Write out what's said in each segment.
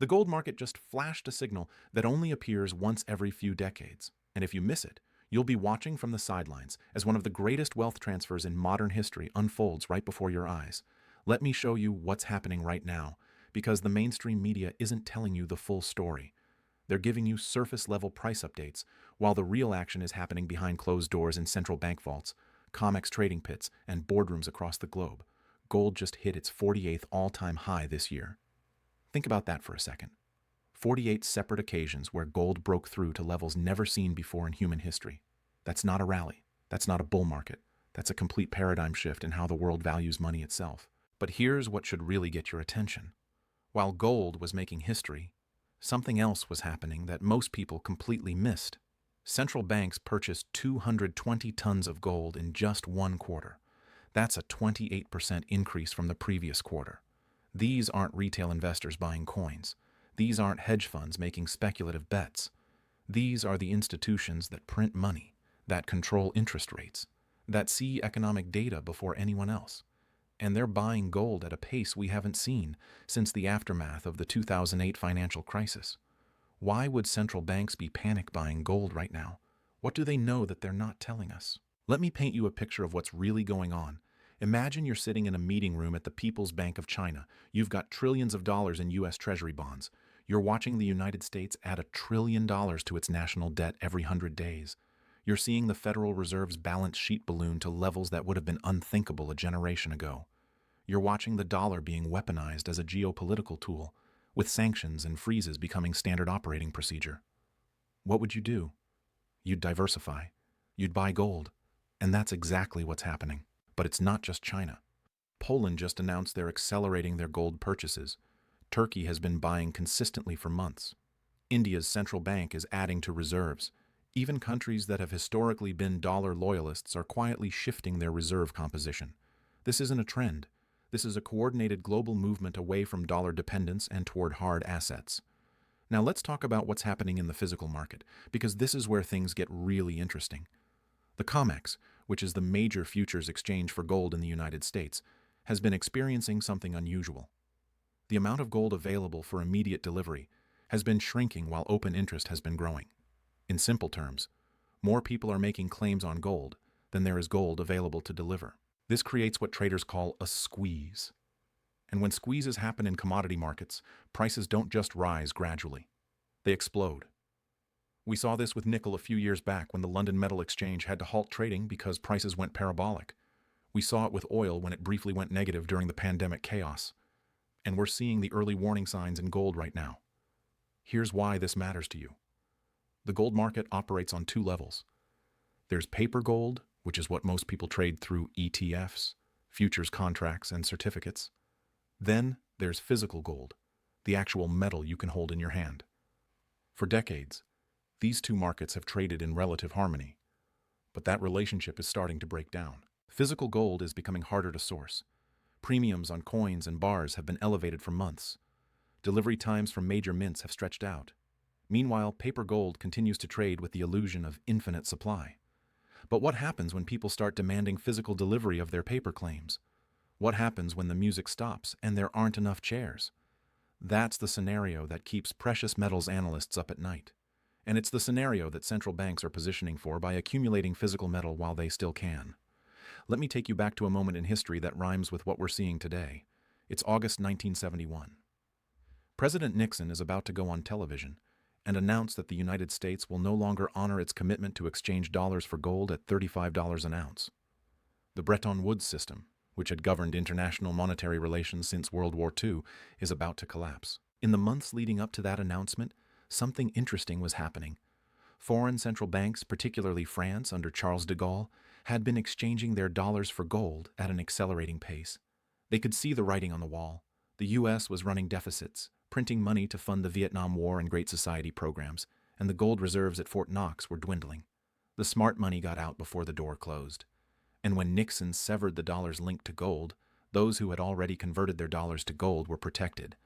The gold market just flashed a signal that only appears once every few decades. And if you miss it, you'll be watching from the sidelines as one of the greatest wealth transfers in modern history unfolds right before your eyes. Let me show you what's happening right now, because the mainstream media isn't telling you the full story. They're giving you surface-level price updates, while the real action is happening behind closed doors in central bank vaults, COMEX trading pits, and boardrooms across the globe. Gold just hit its 48th all-time high this year. Think about that for a second. 48 separate occasions where gold broke through to levels never seen before in human history. That's not a rally. That's not a bull market. That's a complete paradigm shift in how the world values money itself. But here's what should really get your attention. While gold was making history, something else was happening that most people completely missed. Central banks purchased 220 tons of gold in just one quarter. That's a 28% increase from the previous quarter. These aren't retail investors buying coins. These aren't hedge funds making speculative bets. These are the institutions that print money, that control interest rates, that see economic data before anyone else. And they're buying gold at a pace we haven't seen since the aftermath of the 2008 financial crisis. Why would central banks be panic buying gold right now? What do they know that they're not telling us? Let me paint you a picture of what's really going on. Imagine you're sitting in a meeting room at the People's Bank of China. You've got trillions of dollars in U.S. Treasury bonds. You're watching the United States add $1 trillion to its national debt every 100 days. You're seeing the Federal Reserve's balance sheet balloon to levels that would have been unthinkable a generation ago. You're watching the dollar being weaponized as a geopolitical tool, with sanctions and freezes becoming standard operating procedure. What would you do? You'd diversify. You'd buy gold. And that's exactly what's happening. But it's not just China. Poland just announced they're accelerating their gold purchases. Turkey has been buying consistently for months. India's central bank is adding to reserves. Even countries that have historically been dollar loyalists are quietly shifting their reserve composition. This isn't a trend. This is a coordinated global movement away from dollar dependence and toward hard assets. Now let's talk about what's happening in the physical market, because this is where things get really interesting. The COMEX, which is the major futures exchange for gold in the United States, has been experiencing something unusual. The amount of gold available for immediate delivery has been shrinking while open interest has been growing. In simple terms, more people are making claims on gold than there is gold available to deliver. This creates what traders call a squeeze. And when squeezes happen in commodity markets, prices don't just rise gradually. They explode. We saw this with nickel a few years back when the London Metal Exchange had to halt trading because prices went parabolic. We saw it with oil when it briefly went negative during the pandemic chaos. And we're seeing the early warning signs in gold right now. Here's why this matters to you. The gold market operates on two levels. There's paper gold, which is what most people trade through ETFs, futures contracts, and certificates. Then there's physical gold, the actual metal you can hold in your hand. For decades, these two markets have traded in relative harmony, but that relationship is starting to break down. Physical gold is becoming harder to source. Premiums on coins and bars have been elevated for months. Delivery times from major mints have stretched out. Meanwhile, paper gold continues to trade with the illusion of infinite supply. But what happens when people start demanding physical delivery of their paper claims? What happens when the music stops and there aren't enough chairs? That's the scenario that keeps precious metals analysts up at night. And it's the scenario that central banks are positioning for by accumulating physical metal while they still can. Let me take you back to a moment in history that rhymes with what we're seeing today. It's August 1971. President Nixon is about to go on television and announce that the United States will no longer honor its commitment to exchange dollars for gold at $35 an ounce. The Bretton Woods system, which had governed international monetary relations since World War II, is about to collapse. In the months leading up to that announcement, something interesting was happening. Foreign central banks, particularly France under Charles de Gaulle, had been exchanging their dollars for gold at an accelerating pace. They could see the writing on the wall. The U.S. was running deficits, printing money to fund the Vietnam War and Great Society programs, and the gold reserves at Fort Knox were dwindling. The smart money got out before the door closed. And when Nixon severed the dollar's link to gold, those who had already converted their dollars to gold were protected.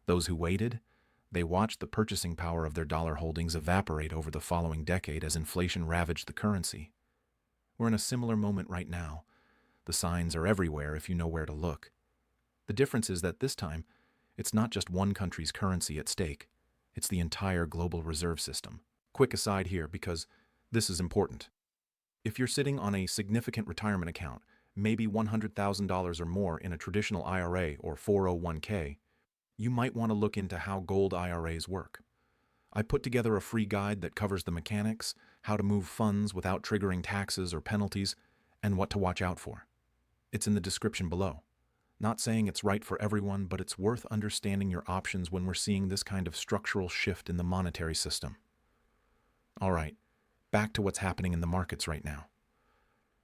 Those who waited, they watched the purchasing power of their dollar holdings evaporate over the following decade as inflation ravaged the currency. We're in a similar moment right now. The signs are everywhere if you know where to look. The difference is that this time, It's not just one country's currency at stake, it's the entire global reserve system. Quick aside here, because this is important. If you're sitting on a significant retirement account, maybe $100,000 or more in a traditional IRA or 401k, you might want to look into how gold IRAs work. I put together a free guide that covers the mechanics, how to move funds without triggering taxes or penalties, and what to watch out for. It's in the description below. Not saying it's right for everyone, but it's worth understanding your options when we're seeing this kind of structural shift in the monetary system. All right, back to what's happening in the markets right now.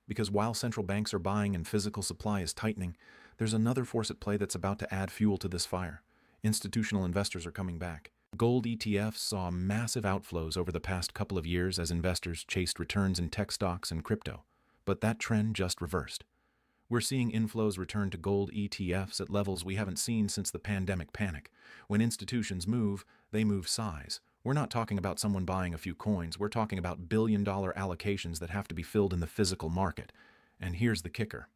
Because while central banks are buying and physical supply is tightening, there's another force at play that's about to add fuel to this fire. Institutional investors are coming back. Gold ETFs saw massive outflows over the past couple of years as investors chased returns in tech stocks and crypto, but that trend just reversed. We're seeing inflows return to gold ETFs at levels we haven't seen since the pandemic panic. When institutions move, they move size. We're not talking about someone buying a few coins, we're talking about billion-dollar allocations that have to be filled in the physical market. And here's the kicker.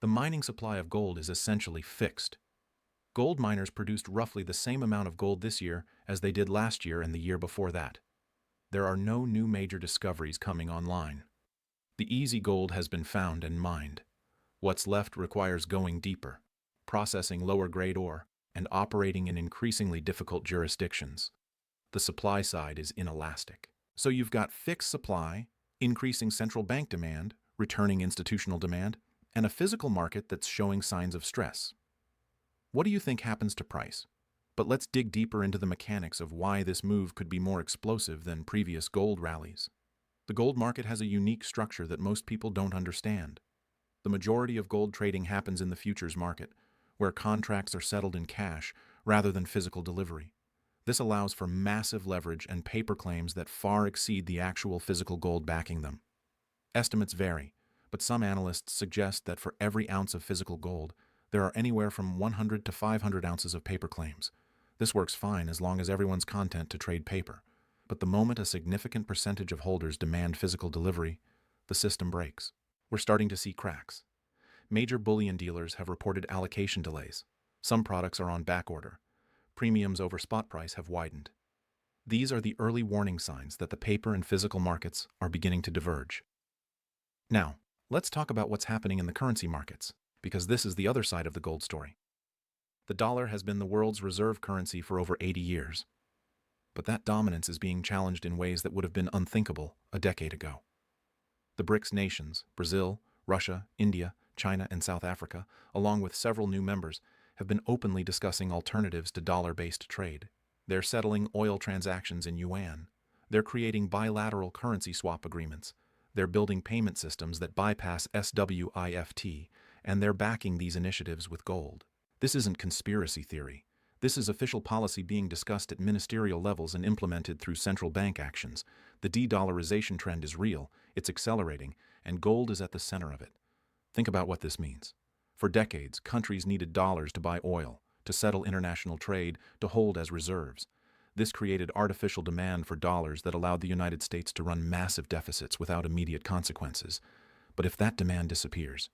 The mining supply of gold is essentially fixed. Gold miners produced roughly the same amount of gold this year as they did last year and the year before that. There are no new major discoveries coming online. The easy gold has been found and mined. What's left requires going deeper, processing lower-grade ore, and operating in increasingly difficult jurisdictions. The supply side is inelastic. So you've got fixed supply, increasing central bank demand, returning institutional demand, and a physical market that's showing signs of stress. What do you think happens to price? But let's dig deeper into the mechanics of why this move could be more explosive than previous gold rallies. The gold market has a unique structure that most people don't understand. The majority of gold trading happens in the futures market, where contracts are settled in cash rather than physical delivery. This allows for massive leverage and paper claims that far exceed the actual physical gold backing them. Estimates vary, but some analysts suggest that for every ounce of physical gold, there are anywhere from 100 to 500 ounces of paper claims. This works fine as long as everyone's content to trade paper. But the moment a significant percentage of holders demand physical delivery, the system breaks. We're starting to see cracks. Major bullion dealers have reported allocation delays. Some products are on backorder. Premiums over spot price have widened. These are the early warning signs that the paper and physical markets are beginning to diverge. Now, let's talk about what's happening in the currency markets, because this is the other side of the gold story. The dollar has been the world's reserve currency for over 80 years. But that dominance is being challenged in ways that would have been unthinkable a decade ago. The BRICS nations, Brazil, Russia, India, China, and South Africa, along with several new members, have been openly discussing alternatives to dollar-based trade. They're settling oil transactions in yuan. They're creating bilateral currency swap agreements. They're building payment systems that bypass SWIFT, and they're backing these initiatives with gold. This isn't conspiracy theory. This is official policy being discussed at ministerial levels and implemented through central bank actions. The de-dollarization trend is real, it's accelerating, and gold is at the center of it. Think about what this means. For decades, countries needed dollars to buy oil, to settle international trade, to hold as reserves. This created artificial demand for dollars that allowed the United States to run massive deficits without immediate consequences. But if that demand disappears,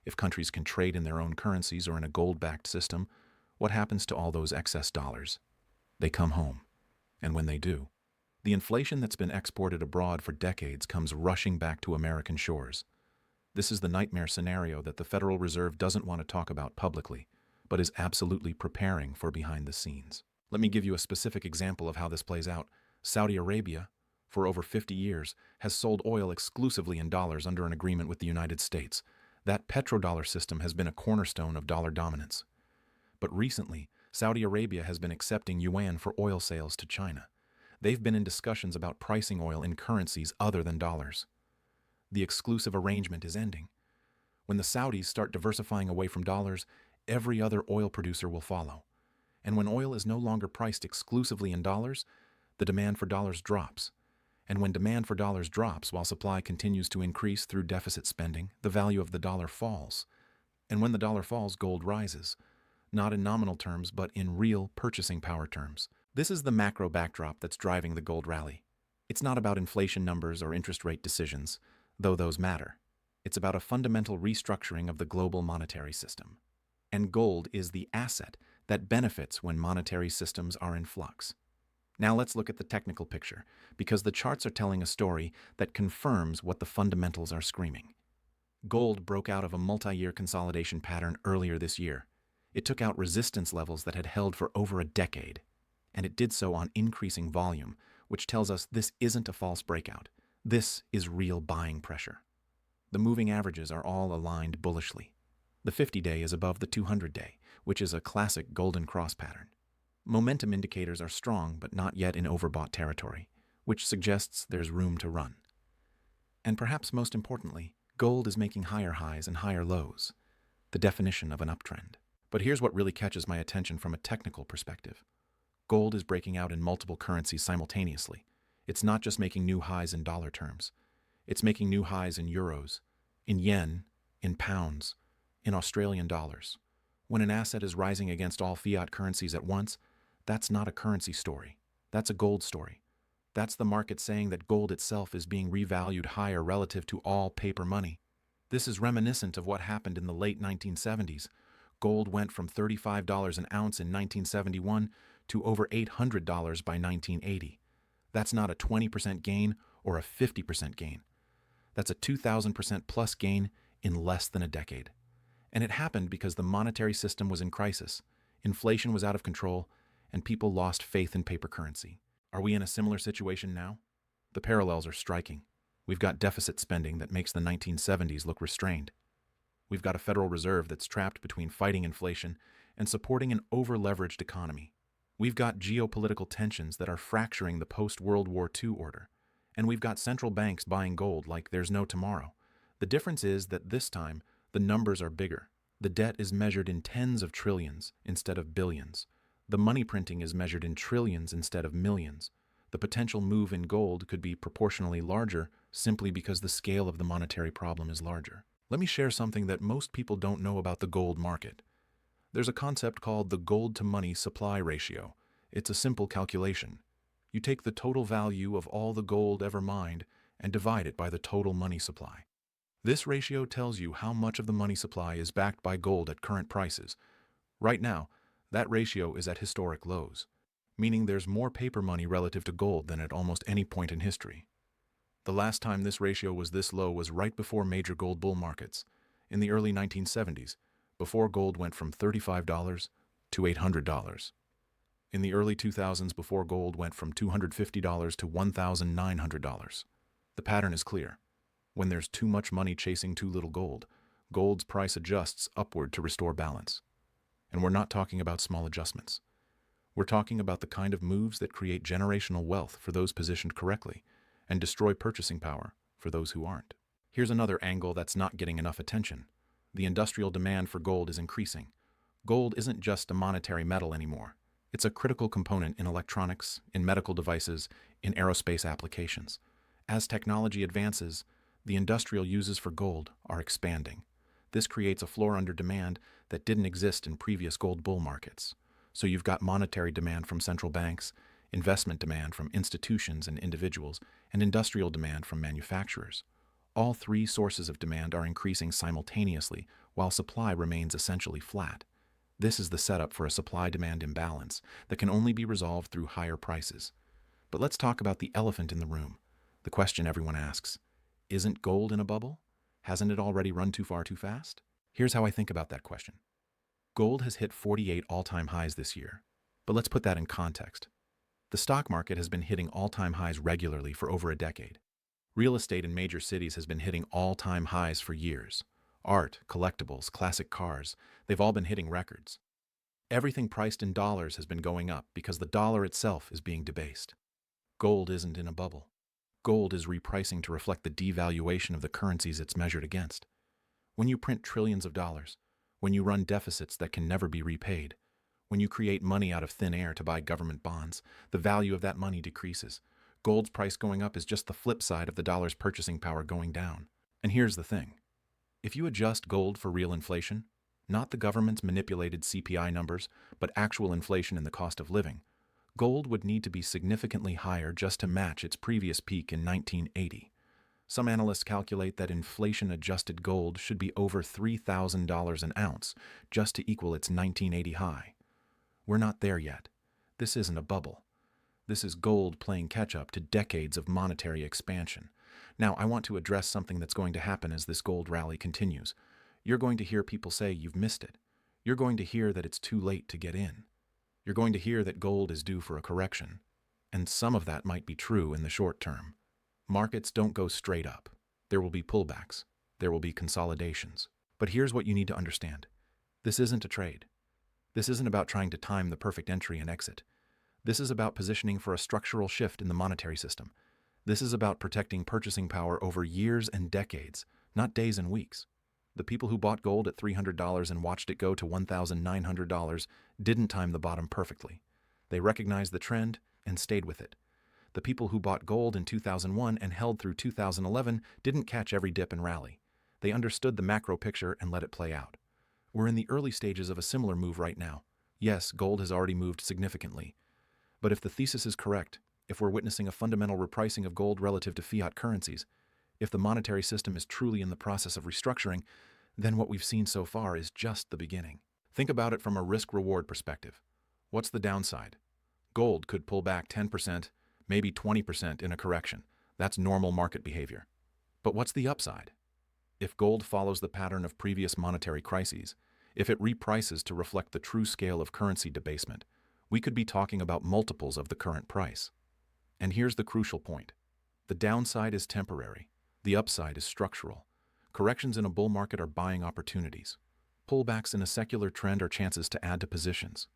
if countries can trade in their own currencies or in a gold-backed system, what happens to all those excess dollars? They come home. And when they do, the inflation that's been exported abroad for decades comes rushing back to American shores. This is the nightmare scenario that the Federal Reserve doesn't want to talk about publicly, but is absolutely preparing for behind the scenes. Let me give you a specific example of how this plays out. Saudi Arabia, for over 50 years, has sold oil exclusively in dollars under an agreement with the United States. That petrodollar system has been a cornerstone of dollar dominance. But recently, Saudi Arabia has been accepting yuan for oil sales to China. They've been in discussions about pricing oil in currencies other than dollars. The exclusive arrangement is ending. When the Saudis start diversifying away from dollars, every other oil producer will follow. And when oil is no longer priced exclusively in dollars, the demand for dollars drops. And when demand for dollars drops while supply continues to increase through deficit spending, the value of the dollar falls. And when the dollar falls, gold rises. Not in nominal terms, but in real purchasing power terms. This is the macro backdrop that's driving the gold rally. It's not about inflation numbers or interest rate decisions, though those matter. It's about a fundamental restructuring of the global monetary system. And gold is the asset that benefits when monetary systems are in flux. Now let's look at the technical picture, because the charts are telling a story that confirms what the fundamentals are screaming. Gold broke out of a multi-year consolidation pattern earlier this year. It took out resistance levels that had held for over a decade, and it did so on increasing volume, which tells us this isn't a false breakout. This is real buying pressure. The moving averages are all aligned bullishly. The 50-day is above the 200-day, which is a classic golden cross pattern. Momentum indicators are strong but not yet in overbought territory, which suggests there's room to run. And perhaps most importantly, gold is making higher highs and higher lows, the definition of an uptrend. But here's what really catches my attention from a technical perspective. Gold is breaking out in multiple currencies simultaneously. It's not just making new highs in dollar terms. It's making new highs in euros, in yen, in pounds, in Australian dollars. When an asset is rising against all fiat currencies at once, that's not a currency story. That's a gold story. That's the market saying that gold itself is being revalued higher relative to all paper money. This is reminiscent of what happened in the late 1970s. Gold went from $35 an ounce in 1971 to over $800 by 1980. That's not a 20% gain or a 50% gain. That's a 2,000% plus gain in less than a decade. And it happened because the monetary system was in crisis, inflation was out of control, and people lost faith in paper currency. Are we in a similar situation now? The parallels are striking. We've got deficit spending that makes the 1970s look restrained. We've got a Federal Reserve that's trapped between fighting inflation and supporting an over-leveraged economy. We've got geopolitical tensions that are fracturing the post-World War II order. And we've got central banks buying gold like there's no tomorrow. The difference is that this time, the numbers are bigger. The debt is measured in tens of trillions instead of billions. The money printing is measured in trillions instead of millions. The potential move in gold could be proportionally larger simply because the scale of the monetary problem is larger. Let me share something that most people don't know about the gold market. There's a concept called the gold-to-money supply ratio. It's a simple calculation. You take the total value of all the gold ever mined and divide it by the total money supply. This ratio tells you how much of the money supply is backed by gold at current prices. Right now, that ratio is at historic lows, meaning there's more paper money relative to gold than at almost any point in history. The last time this ratio was this low was right before major gold bull markets, in the early 1970s, before gold went from $35 to $800. In the early 2000s, before gold went from $250 to $1,900. The pattern is clear. When there's too much money chasing too little gold, gold's price adjusts upward to restore balance. And we're not talking about small adjustments. We're talking about the kind of moves that create generational wealth for those positioned correctly and destroy purchasing power for those who aren't. Here's another angle that's not getting enough attention. The industrial demand for gold is increasing. Gold isn't just a monetary metal anymore. It's a critical component in electronics, in medical devices, in aerospace applications. As technology advances, the industrial uses for gold are expanding. This creates a floor under demand that didn't exist in previous gold bull markets. So you've got monetary demand from central banks, investment demand from institutions and individuals, and industrial demand from manufacturers. All three sources of demand are increasing simultaneously, while supply remains essentially flat. This is the setup for a supply-demand imbalance that can only be resolved through higher prices. But let's talk about the elephant in the room. The question everyone asks, isn't gold in a bubble? Hasn't it already run too far too fast? Here's how I think about that question. Gold has hit 48 all-time highs this year. But let's put that in context. The stock market has been hitting all-time highs regularly for over a decade. Real estate in major cities has been hitting all-time highs for years. Art, collectibles, classic cars, they've all been hitting records. Everything priced in dollars has been going up because the dollar itself is being debased. Gold isn't in a bubble. Gold is repricing to reflect the devaluation of the currencies it's measured against. When you print trillions of dollars, when you run deficits that can never be repaid, when you create money out of thin air to buy government bonds, the value of that money decreases. Gold's price going up is just the flip side of the dollar's purchasing power going down. And here's the thing. If you adjust gold for real inflation, not the government's manipulated CPI numbers, but actual inflation in the cost of living, gold would need to be significantly higher just to match its previous peak in 1980. Some analysts calculate that inflation-adjusted gold should be over $3,000 an ounce just to equal its 1980 high. We're not there yet. This isn't a bubble. This is gold playing catch-up to decades of monetary expansion. Now, I want to address something that's going to happen as this gold rally continues. You're going to hear people say you've missed it. You're going to hear that it's too late to get in. You're going to hear that gold is due for a correction. And some of that might be true in the short term. Markets don't go straight up. There will be pullbacks. There will be consolidations. But here's what you need to understand. This isn't a trade. This isn't about trying to time the perfect entry and exit. This is about positioning for a structural shift in the monetary system. This is about protecting purchasing power over years and decades, not days and weeks. The people who bought gold at $300 and watched it go to $1,900 didn't time the bottom perfectly. They recognized the trend and stayed with it. The people who bought gold in 2001 and held through 2011 didn't catch every dip and rally. They understood the macro picture and let it play out. We're in the early stages of a similar move right now. Yes, gold has already moved significantly. But if the thesis is correct, if we're witnessing a fundamental repricing of gold relative to fiat currencies, if the monetary system is truly in the process of restructuring, then what we've seen so far is just the beginning. Think about it from a risk-reward perspective. What's the downside? Gold could pull back 10%, maybe 20% in a correction. That's normal market behavior. But what's the upside? If gold follows the pattern of previous monetary crises, if it reprices to reflect the true scale of currency debasement, we could be talking about multiples of the current price. And here's the crucial point. The downside is temporary. The upside is structural. Corrections in a bull market are buying opportunities. Pullbacks in a secular trend are chances to add to positions.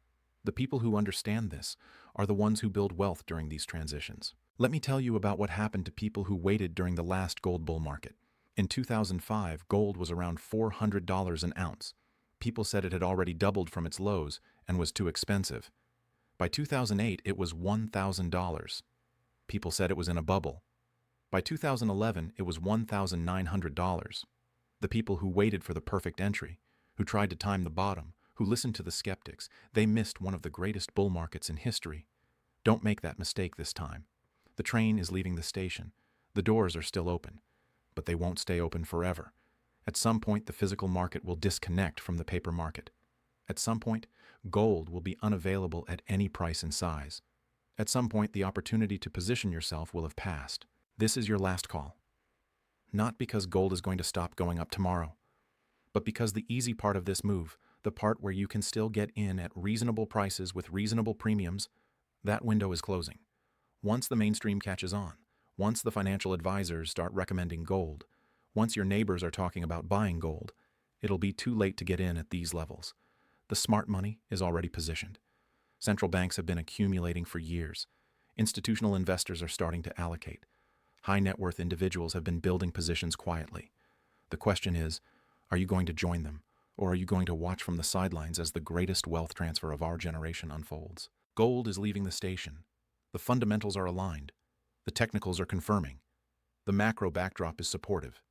The people who understand this are the ones who build wealth during these transitions. Let me tell you about what happened to people who waited during the last gold bull market. In 2005, gold was around $400 an ounce. People said it had already doubled from its lows and was too expensive. By 2008, it was $1,000. People said it was in a bubble. By 2011, it was $1,900. The people who waited for the perfect entry, who tried to time the bottom, who listened to the skeptics, they missed one of the greatest bull markets in history. Don't make that mistake this time. The train is leaving the station. The doors are still open, but they won't stay open forever. At some point, the physical market will disconnect from the paper market. At some point, gold will be unavailable at any price and size. At some point, the opportunity to position yourself will have passed. This is your last call. Not because gold is going to stop going up tomorrow, but because the easy part of this move, the part where you can still get in at reasonable prices with reasonable premiums, that window is closing. Once the mainstream catches on, once the financial advisors start recommending gold, once your neighbors are talking about buying gold, it'll be too late to get in at these levels. The smart money is already positioned. Central banks have been accumulating for years. Institutional investors are starting to allocate. High net worth individuals have been building positions quietly. The question is, are you going to join them, or are you going to watch from the sidelines as the greatest wealth transfer of our generation unfolds? Gold is leaving the station. The fundamentals are aligned. The technicals are confirming. The macro backdrop is supportive.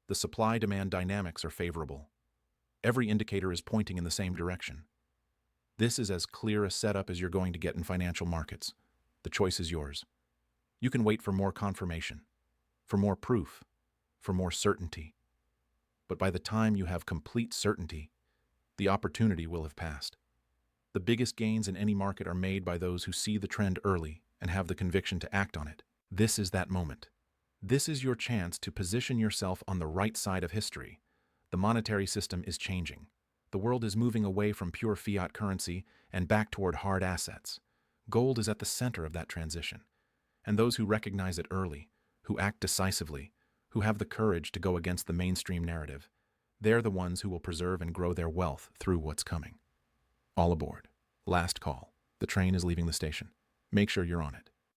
The supply-demand dynamics are favorable. Every indicator is pointing in the same direction. This is as clear a setup as you're going to get in financial markets. The choice is yours. You can wait for more confirmation, for more proof, for more certainty. But by the time you have complete certainty, the opportunity will have passed. The biggest gains in any market are made by those who see the trend early and have the conviction to act on it. This is that moment. This is your chance to position yourself on the right side of history. The monetary system is changing. The world is moving away from pure fiat currency and back toward hard assets. Gold is at the center of that transition. And those who recognize it early, who act decisively, who have the courage to go against the mainstream narrative, they're the ones who will preserve and grow their wealth through what's coming. All aboard. Last call. The train is leaving the station. Make sure you're on it.